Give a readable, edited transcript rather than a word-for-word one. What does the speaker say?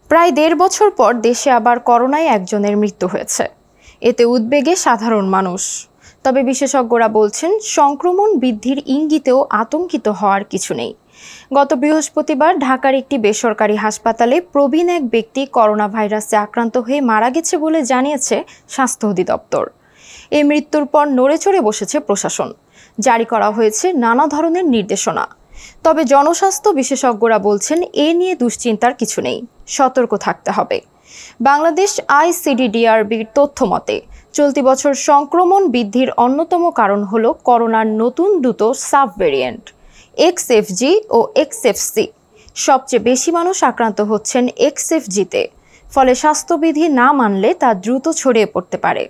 প্রায় ১.৫ বছর পর দেশে আবার করোনায় একজনের মৃত্যু হয়েছে। এতে উদ্বেগে সাধারণ মানুষ। তবে বিশেষজ্ঞরা বলছেন, সংক্রমণ বৃদ্ধির ইঙ্গিতেও আতঙ্কিত হওয়ার কিছু নেই। গত বৃহস্পতিবার ঢাকার একটি বেসরকারি হাসপাতালে প্রবীণ এক ব্যক্তি করোনা ভাইরাসে আক্রান্ত হয়ে মারা গেছে বলে জানিয়েছে স্বাস্থ্য অধিদপ্তর। এই মৃত্যুর পর নড়েচড়ে বসেছে প্রশাসন। জারি করা হয়েছে নানা ধরনের নির্দেশনা। তবে জনস্বাস্থ্য বিশেষজ্ঞরা বলছেন, এ নিয়ে দুশ্চিন্তার কিছু নেই, সতর্ক থাকতে হবে। বাংলাদেশ আইসিডিডিআরবির তথ্য মতে চলতি বছর সংক্রমণ বৃদ্ধির অন্যতম কারণ হল করোনার নতুন দুটো সাব ভেরিয়েন্ট এক্সএফজি ও এক্সএফসি। সবচেয়ে বেশি মানুষ আক্রান্ত হচ্ছেন এক্সএফজিতে। ফলে স্বাস্থ্যবিধি না মানলে তা দ্রুত ছড়িয়ে পড়তে পারে।